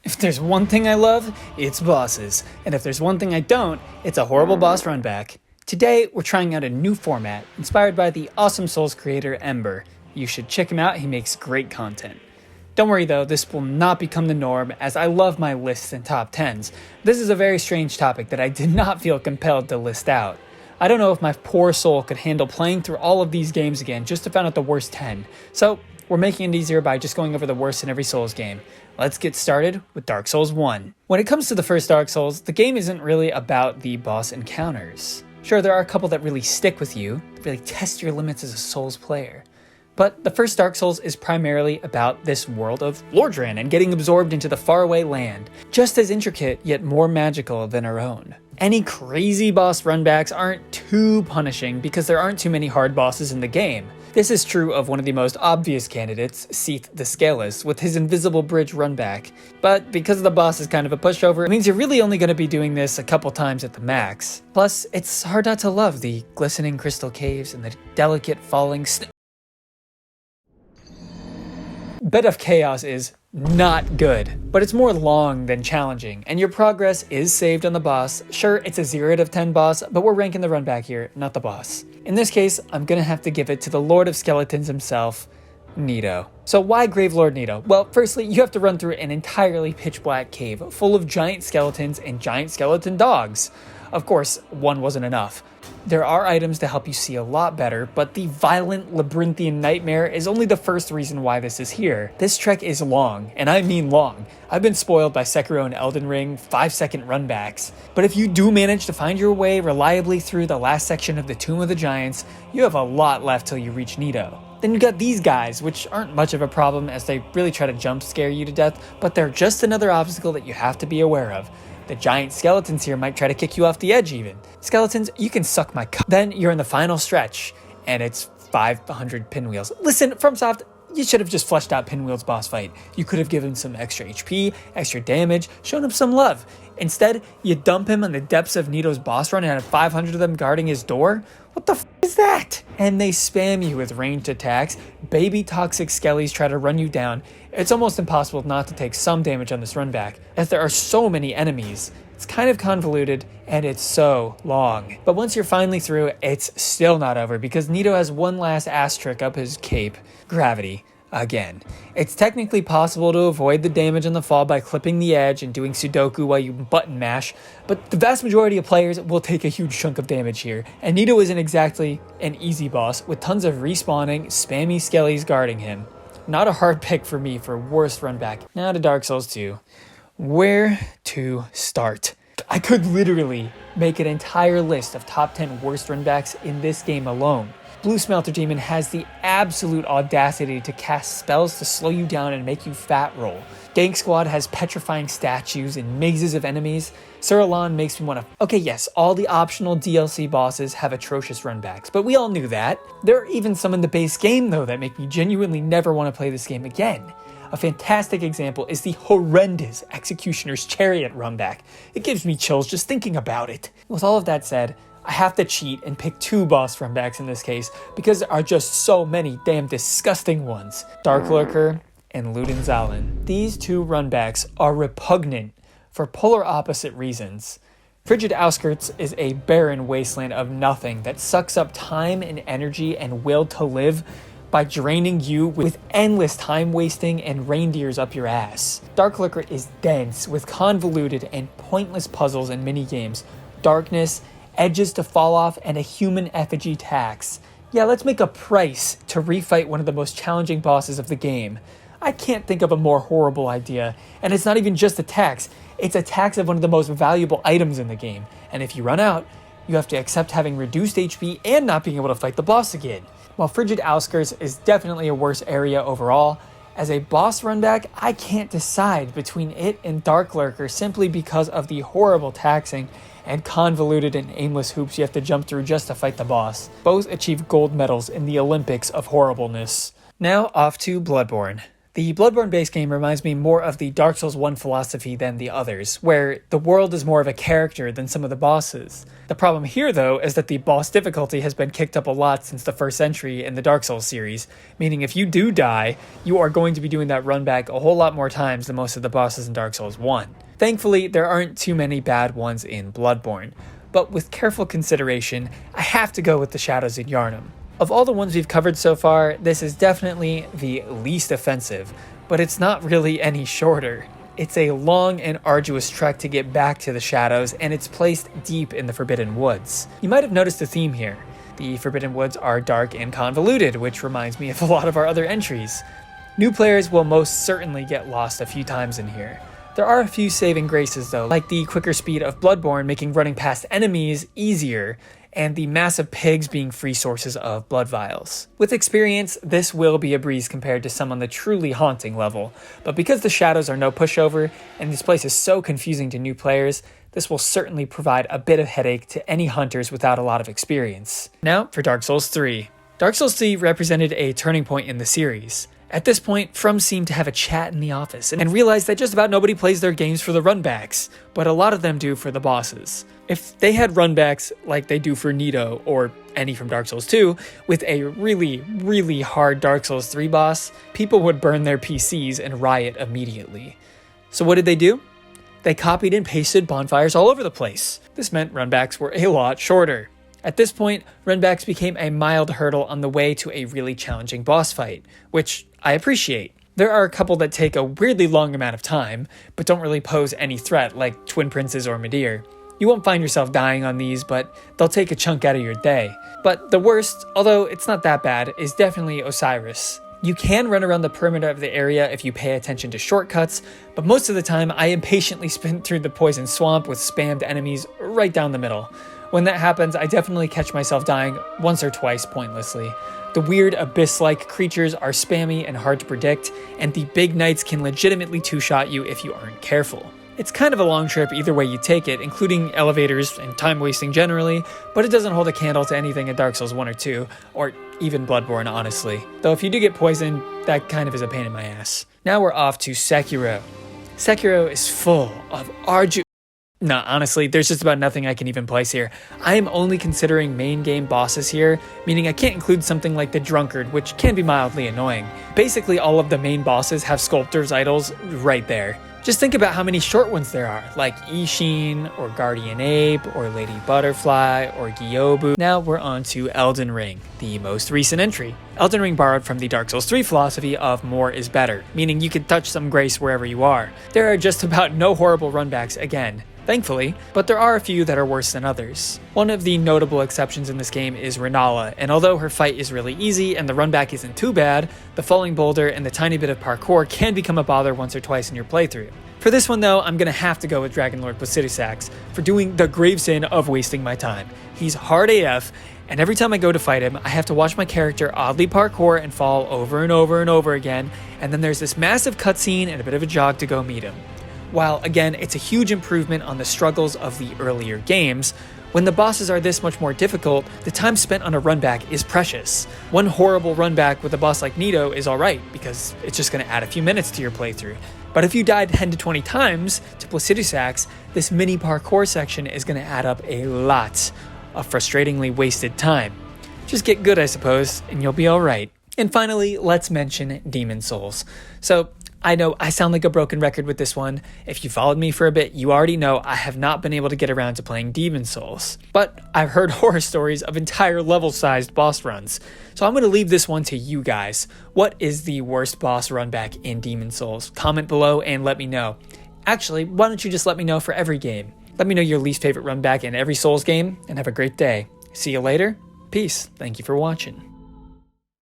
If there's one thing I love, it's bosses. And if there's one thing I don't, it's a horrible boss runback. Today, we're trying out a new format, inspired by the awesome Souls creator Ember. You should check him out, he makes great content. Don't worry though, this will not become the norm, as I love my lists and top 10s. This is a very strange topic that I did not feel compelled to list out. I don't know if my poor soul could handle playing through all of these games again just to find out the worst 10. So, we're making it easier by just going over the worst in every Souls game. Let's get started with Dark Souls 1. When it comes to the first Dark Souls, the game isn't really about the boss encounters. Sure, there are a couple that really stick with you, that really test your limits as a Souls player. But the first Dark Souls is primarily about this world of Lordran and getting absorbed into the faraway land, just as intricate yet more magical than our own. Any crazy boss runbacks aren't too punishing because there aren't too many hard bosses in the game. This is true of one of the most obvious candidates, Seath the Scaleless, with his Invisible Bridge runback. But because the boss is kind of a pushover, it means you're really only going to be doing this a couple times at the max. Plus, it's hard not to love the glistening crystal caves and the delicate falling snow. Bed of Chaos is not good, but it's more long than challenging, and your progress is saved on the boss. Sure, it's a 0 out of 10 boss, but we're ranking the runback here, not the boss. In this case, I'm gonna have to give it to the Lord of Skeletons himself, Nito. So why Gravelord Nito? Well, firstly, you have to run through an entirely pitch black cave full of giant skeletons and giant skeleton dogs. Of course, one wasn't enough. There are items to help you see a lot better, but the violent labyrinthian nightmare is only the first reason why this is here. This trek is long, and I mean long. I've been spoiled by Sekiro and Elden Ring 5-second runbacks. But if you do manage to find your way reliably through the last section of the Tomb of the Giants, you have a lot left till you reach Nito. Then you got these guys, which aren't much of a problem as they really try to jump scare you to death, but they're just another obstacle that you have to be aware of. The giant skeletons here might try to kick you off the edge even. Skeletons, you can suck my cock. Then you're in the final stretch, and it's 500 pinwheels. Listen, FromSoft, you should have just fleshed out Pinwheel's boss fight. You could have given some extra HP, extra damage, shown him some love. Instead, you dump him in the depths of Nito's boss run and have 500 of them guarding his door? What the f is that? And they spam you with ranged attacks. Baby toxic skellies try to run you down. It's almost impossible not to take some damage on this runback, as there are so many enemies. It's kind of convoluted, and it's so long. But once you're finally through, it's still not over, because Nito has one last ass trick up his cape. Gravity. Again. It's technically possible to avoid the damage on the fall by clipping the edge and doing Sudoku while you button mash, but the vast majority of players will take a huge chunk of damage here, and Nito isn't exactly an easy boss, with tons of respawning, spammy skellies guarding him. Not a hard pick for me for worst runback. Now to Dark Souls 2. Where to start? I could literally make an entire list of top 10 worst runbacks in this game alone. Blue Smelter Demon has the absolute audacity to cast spells to slow you down and make you fat roll. Gank Squad has petrifying statues and mazes of enemies. Sir Alan makes me want to... Okay, yes, all the optional DLC bosses have atrocious runbacks, but we all knew that. There are even some in the base game, though, that make me genuinely never want to play this game again. A fantastic example is the horrendous Executioner's Chariot runback. It gives me chills just thinking about it. With all of that said, I have to cheat and pick 2 boss runbacks in this case because there are just so many damn disgusting ones. Dark Lurker and Ludenzalen. These 2 runbacks are repugnant for polar opposite reasons. Frigid Outskirts is a barren wasteland of nothing that sucks up time and energy and will to live by draining you with endless time wasting and reindeers up your ass. Dark Lurker is dense with convoluted and pointless puzzles and minigames, darkness, edges to fall off, and a human effigy tax. Yeah, let's make a price to refight one of the most challenging bosses of the game. I can't think of a more horrible idea, and it's not even just a tax, it's a tax of one of the most valuable items in the game, and if you run out, you have to accept having reduced HP and not being able to fight the boss again. While Frigid Outskirts is definitely a worse area overall, as a boss runback, I can't decide between it and Dark Lurker simply because of the horrible taxing and convoluted and aimless hoops you have to jump through just to fight the boss. Both achieve gold medals in the Olympics of horribleness. Now off to Bloodborne. The Bloodborne base game reminds me more of the Dark Souls 1 philosophy than the others, where the world is more of a character than some of the bosses. The problem here, though, is that the boss difficulty has been kicked up a lot since the first entry in the Dark Souls series, meaning if you do die, you are going to be doing that run back a whole lot more times than most of the bosses in Dark Souls 1. Thankfully, there aren't too many bad ones in Bloodborne, but with careful consideration, I have to go with the Shadows in Yharnam. Of all the ones we've covered so far, this is definitely the least offensive, but it's not really any shorter. It's a long and arduous trek to get back to the Shadows, and it's placed deep in the Forbidden Woods. You might have noticed a theme here. The Forbidden Woods are dark and convoluted, which reminds me of a lot of our other entries. New players will most certainly get lost a few times in here. There are a few saving graces though, like the quicker speed of Bloodborne making running past enemies easier, and the massive pigs being free sources of blood vials. With experience, this will be a breeze compared to some on the truly haunting level, but because the Shadows are no pushover, and this place is so confusing to new players, this will certainly provide a bit of headache to any hunters without a lot of experience. Now for Dark Souls 3. Dark Souls 3 represented a turning point in the series. At this point, From seemed to have a chat in the office and realized that just about nobody plays their games for the runbacks, but a lot of them do for the bosses. If they had runbacks like they do for Nito or any from Dark Souls 2, with a really hard Dark Souls 3 boss, people would burn their PCs and riot immediately. So what did they do? They copied and pasted bonfires all over the place. This meant runbacks were a lot shorter. At this point, runbacks became a mild hurdle on the way to a really challenging boss fight, which I appreciate. There are a couple that take a weirdly long amount of time, but don't really pose any threat, like Twin Princes or Midir. You won't find yourself dying on these, but they'll take a chunk out of your day. But the worst, although it's not that bad, is definitely Osiris. You can run around the perimeter of the area if you pay attention to shortcuts, but most of the time I impatiently sprint through the poison swamp with spammed enemies right down the middle. When that happens, I definitely catch myself dying once or twice pointlessly. The weird abyss-like creatures are spammy and hard to predict, and the big knights can legitimately two-shot you if you aren't careful. It's kind of a long trip either way you take it, including elevators and time wasting generally, but it doesn't hold a candle to anything in Dark Souls 1 or 2, or even Bloodborne honestly. Though if you do get poisoned, that kind of is a pain in my ass. Now we're off to Sekiro. Sekiro is full of Nah, honestly, there's just about nothing I can even place here. I am only considering main game bosses here, meaning I can't include something like the Drunkard, which can be mildly annoying. Basically, all of the main bosses have sculptor's idols right there. Just think about how many short ones there are, like Ishin, or Guardian Ape, or Lady Butterfly, or Gyobu. Now we're on to Elden Ring, the most recent entry. Elden Ring borrowed from the Dark Souls 3 philosophy of more is better, meaning you can touch some grace wherever you are. There are just about no horrible runbacks again, thankfully, but there are a few that are worse than others. One of the notable exceptions in this game is Renala, and although her fight is really easy and the runback isn't too bad, the falling boulder and the tiny bit of parkour can become a bother once or twice in your playthrough. For this one though, I'm gonna have to go with Dragon Lord Placidusax for doing the grave sin of wasting my time. He's hard AF, and every time I go to fight him, I have to watch my character oddly parkour and fall over and over and over again, and then there's this massive cutscene and a bit of a jog to go meet him. While, again, it's a huge improvement on the struggles of the earlier games, when the bosses are this much more difficult, the time spent on a runback is precious. One horrible runback with a boss like Nito is alright, because it's just going to add a few minutes to your playthrough. But if you died 10 to 20 times to Placidusax, this mini parkour section is going to add up a lot of frustratingly wasted time. Just get good, I suppose, and you'll be alright. And finally, let's mention Demon Souls. So, I know I sound like a broken record with this one. If you followed me for a bit, you already know I have not been able to get around to playing Demon Souls. But I've heard horror stories of entire level-sized boss runs. So I'm going to leave this one to you guys. What is the worst boss runback in Demon Souls? Comment below and let me know. Actually, why don't you just let me know for every game? Let me know your least favorite runback in every Souls game, and have a great day. See you later. Peace. Thank you for watching.